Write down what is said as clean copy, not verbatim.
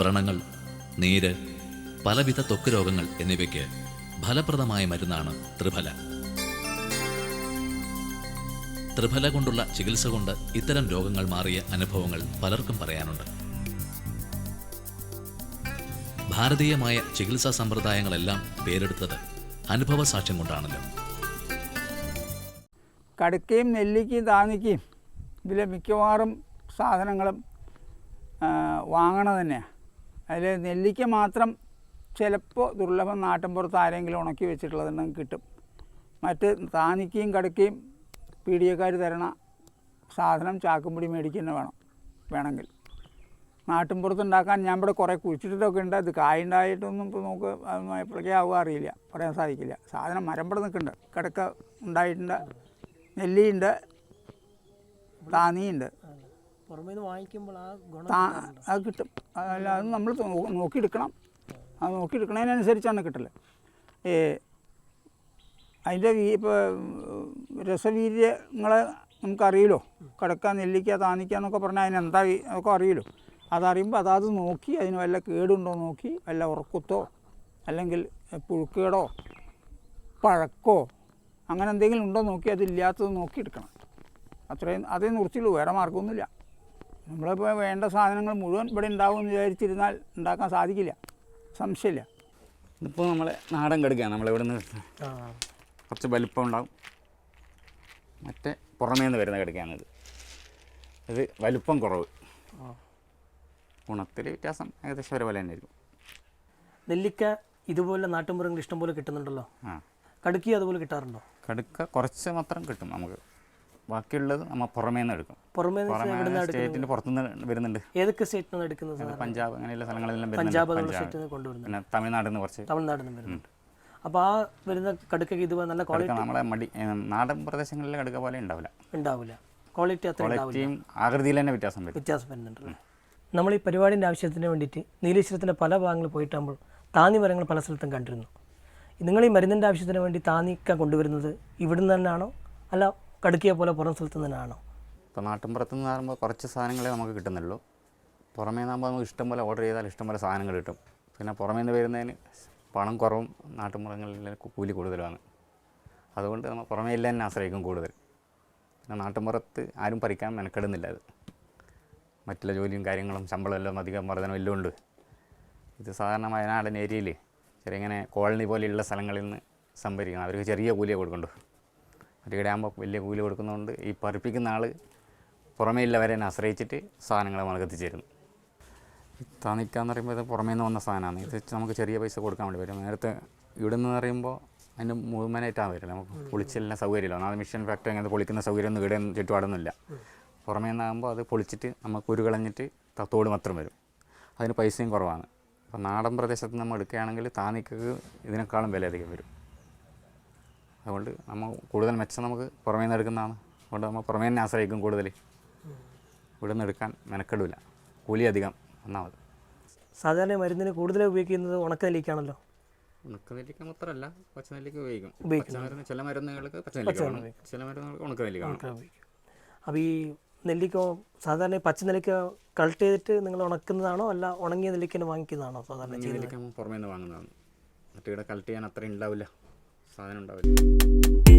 വ്രണങ്ങൾ, നീര്, പലവിധ ത്വക്ക് രോഗങ്ങൾ എന്നിവയ്ക്ക് ഫലപ്രദമായ മരുന്നാണ് ത്രിഫല. ത്രിഫല കൊണ്ടുള്ള ചികിത്സ കൊണ്ട് ഇത്തരം രോഗങ്ങൾ മാറിയ അനുഭവങ്ങൾ പലർക്കും പറയാനുണ്ട്. ഭാരതീയമായ ചികിത്സാ സമ്പ്രദായങ്ങളെല്ലാം പേരെടുത്തത് അനുഭവ സാക്ഷ്യം കൊണ്ടാണല്ലോ. കടുക്കയും നെല്ലിക്കയും താന്നിക്കയും ഇതിലെ മിക്കവാറും സാധനങ്ങളും വാങ്ങണത് തന്നെയാണ്. അതിൽ നെല്ലിക്ക മാത്രം ചിലപ്പോൾ ദുർലഭം നാട്ടിൻപുറത്ത് ആരെങ്കിലും ഉണക്കി വെച്ചിട്ടുള്ളതുണ്ടെങ്കിൽ കിട്ടും. മറ്റ് താന്നിക്കയും കടുക്കയും പീഡിയക്കാർ തരണ സാധനം ചാക്കുംപിടി മേടിക്കുന്ന വേണമെങ്കിൽ നാട്ടിൻപുറത്ത് ഉണ്ടാക്കാൻ ഞാൻ ഇവിടെ കുറേ കുഴിച്ചിട്ടൊക്കെ ഉണ്ട്. അത് കായുണ്ടായിട്ടൊന്നും ഇപ്പോൾ നമുക്ക് അതൊന്നും എപ്പോഴേക്കേ ആവുക അറിയില്ല, പറയാൻ സാധിക്കില്ല. സാധനം മരമ്പട നിൽക്കുന്നുണ്ട്, കടുക്ക ഉണ്ടായിട്ടുണ്ട്, നെല്ലിയുണ്ട്, താന്നിയുണ്ട്. അത് കിട്ടും. അല്ല, അത് നമ്മൾ നോക്കിയെടുക്കണം. അത് നോക്കിയെടുക്കണതിനനുസരിച്ചാണ് കിട്ടല്. അതിൻ്റെ ഇപ്പോൾ രസവീര്യങ്ങളെ നമുക്കറിയില്ലോ. കടക്ക, നെല്ലിക്ക, താന്നിക്ക എന്നൊക്കെ പറഞ്ഞാൽ അതിനെന്താ അതൊക്കെ അറിയില്ലോ. അതറിയുമ്പോൾ അതാത് നോക്കി അതിന് വല്ല കേടുണ്ടോ നോക്കി, വല്ല ഉറക്കുത്തോ അല്ലെങ്കിൽ പുഴുക്കേടോ പഴക്കോ അങ്ങനെ എന്തെങ്കിലും ഉണ്ടോ നോക്കി അതില്ലാത്തത് നോക്കിയെടുക്കണം. അത്രയും അതേ കുറിച്ചുള്ളൂ, വേറെ മാർഗ്ഗമൊന്നുമില്ല. നമ്മളിപ്പോൾ വേണ്ട സാധനങ്ങൾ മുഴുവൻ ഇവിടെ ഉണ്ടാവുമെന്ന് വിചാരിച്ചിരുന്നാൽ ഉണ്ടാക്കാൻ സാധിക്കില്ല, സംശയമില്ല. ഇതിപ്പോൾ നമ്മൾ നാടൻ കടുക്കയാണ്. നമ്മളിവിടെ നിന്ന് കുറച്ച് വലിപ്പം ഉണ്ടാവും. മറ്റേ പുറമേ നിന്ന് വരുന്ന കടുക്കയാണിത്. ഇത് വലിപ്പം കുറവ്, ഗുണത്തിൽ വ്യത്യാസം ഏകദേശം ഒരേപോലെ തന്നെ ആയിരിക്കും. നെല്ലിക്ക ഇതുപോലെ നാട്ടുമൃഗങ്ങൾ ഇഷ്ടംപോലെ കിട്ടുന്നുണ്ടല്ലോ. കടുക്കി അതുപോലെ കിട്ടാറുണ്ടോ? കടുക്ക കുറച്ച് മാത്രം കിട്ടും നമുക്ക്. ബാക്കിയുള്ളത് നമ്മൾ പുറമേ നിന്ന് എടുക്കും. സ്റ്റേറ്റിൻ്റെ പുറത്തുനിന്ന് വരുന്നുണ്ട്. ഏതൊക്കെ സ്റ്റേറ്റിൽ നിന്ന് എടുക്കുന്നത്? പഞ്ചാബ് അങ്ങനെയുള്ള സ്ഥലങ്ങളിലെല്ലാം പിന്നെ തമിഴ്നാട്ടിൽ നിന്ന് കുറച്ച് വരുന്നുണ്ട്. അപ്പോൾ ആ വരുന്ന കടുക്കൊക്കെ ഇത് നല്ല ക്വാളിറ്റി നമ്മളെ നാടൻ പ്രദേശങ്ങളിലെ കടുക്ക പോലെ ഉണ്ടാവില്ല. ക്വാളിറ്റി ക്വാളിറ്റിയും ആകൃതിയിൽ തന്നെ വ്യത്യാസം വരുന്നുണ്ടല്ലോ. നമ്മൾ ഈ പരിപാടിൻ്റെ ആവശ്യത്തിന് വേണ്ടിയിട്ട് നീലേശ്വരത്തിൻ്റെ പല ഭാഗങ്ങളിൽ പോയിട്ടാകുമ്പോൾ താന്നി മരങ്ങൾ പല സ്ഥലത്തും കണ്ടിരുന്നു. നിങ്ങൾ ഈ മരുന്നിൻ്റെ ആവശ്യത്തിന് വേണ്ടി താന്നിക്ക കൊണ്ടുവരുന്നത് ഇവിടുന്ന് തന്നെയാണോ അല്ല കടുക്കിയ പോലെ പുറം സ്ഥലത്ത് തന്നെയാണോ? ഇപ്പോൾ നാട്ടിൻപുറത്ത് നിന്ന് പറയുമ്പോൾ കുറച്ച് സാധനങ്ങളെ നമുക്ക് കിട്ടുന്നുള്ളൂ. പുറമേ നിന്നാകുമ്പോൾ നമുക്ക് ഇഷ്ടംപോലെ ഓർഡർ ചെയ്താൽ ഇഷ്ടംപോലെ സാധനങ്ങൾ കിട്ടും. പിന്നെ പുറമേ നിന്ന് വരുന്നതിന് പണം കുറവും, നാട്ടുമൃഗങ്ങളിൽ കൂലി കൂടുതലാണ്. അതുകൊണ്ട് നമ്മൾ പുറമേ എല്ലാം തന്നെ ആശ്രയിക്കും കൂടുതൽ. പിന്നെ നാട്ടിൻപുറത്ത് ആരും പറിക്കാൻ മെനക്കെടുന്നില്ല. അത് മറ്റുള്ള ജോലിയും കാര്യങ്ങളും ശമ്പളം എല്ലാം അധികം വർധനം എല്ലാം ഉണ്ട്. ഇത് സാധാരണ വയനാടൻ ഏരിയയിൽ ചെറിയ ഇങ്ങനെ കോളനി പോലെയുള്ള സ്ഥലങ്ങളിൽ നിന്ന് സംഭരിക്കണം. അവർക്ക് ചെറിയ കൂലിയെ കൊടുക്കുന്നുണ്ട്. മറ്റേ ആകുമ്പോൾ വലിയ കൂലി കൊടുക്കുന്നതുകൊണ്ട് ഈ പറിപ്പിക്കുന്ന ആൾ പുറമേ ഉള്ളവരെ ആശ്രയിച്ചിട്ട് സാധനങ്ങൾ നമുക്ക് എത്തിച്ചേരുന്നു. താന്നിക്ക എന്ന് പറയുമ്പോൾ ഇത് പുറമേ നിന്ന് വന്ന സാധനമാണ്. ഇത് നമുക്ക് ചെറിയ പൈസ കൊടുക്കാൻ വേണ്ടി വരും. നേരത്തെ ഇവിടെ നിന്ന് പറയുമ്പോൾ അതിൻ്റെ മുഴുവനായിട്ടാണ് വരില്ല. നമുക്ക് പൊളിച്ചെല്ലാം സൗകര്യമില്ല. ഒന്നാമത് മിഷൻ ഫാക്ടറി അങ്ങനെ പൊളിക്കുന്ന സൗകര്യമൊന്നും ഇവിടെ ചുറ്റുപാടൊന്നുമില്ല. പുറമേ നിന്നാകുമ്പോൾ അത് പൊളിച്ചിട്ട് നമുക്ക് കുരുകളഞ്ഞിട്ട് തോട് മാത്രം വരും. അതിന് പൈസയും കുറവാണ്. അപ്പോൾ നാടൻ പ്രദേശത്ത് നമ്മൾ എടുക്കുകയാണെങ്കിൽ താന്നിക്കക്ക് ഇതിനേക്കാളും വില അധികം വരും. അതുകൊണ്ട് നമ്മൾ കൂടുതൽ മെച്ചം നമുക്ക് പുറമേ നിന്ന് എടുക്കുന്നതാണ്. അതുകൊണ്ട് നമ്മൾ പുറമേ തന്നെ ആശ്രയിക്കും കൂടുതൽ. ഇവിടെ നിന്ന് എടുക്കാൻ മെനക്കെടില്ല, കൂലി അധികം ഒന്നാമത്. സാധാരണ മരുന്നിന് കൂടുതൽ ഉപയോഗിക്കുന്നത് ഉണക്കനെല്ലിക്കാണല്ലോ. ഉണക്കനെല്ലിക്ക മാത്രമല്ല, പച്ചനെല്ലിക്ക ഉപയോഗിക്കും. ചില മരുന്നുകൾക്ക് പച്ചനെല്ലിക്ക, ചില മരുന്നുകൾക്ക് ഉണക്കനെല്ലിക്ക ഉപയോഗിക്കും. അപ്പോൾ ഈ നെല്ലിക്ക സാധാരണ പച്ചനെല്ലിക്ക കളക്ട് ചെയ്തിട്ട് നിങ്ങൾ ഉണക്കുന്നതാണോ അല്ല ഉണങ്ങിയ നെല്ലിക്കന് വാങ്ങിക്കുന്നതാണോ? സാധാരണ നെല്ലിക്ക പുറമേ നിന്ന് വാങ്ങുന്നതാണ്. മറ്റേ ഇവിടെ കളക്ട് ചെയ്യാൻ അത്ര ഉണ്ടാവില്ല, സാധനം ഉണ്ടാവില്ല.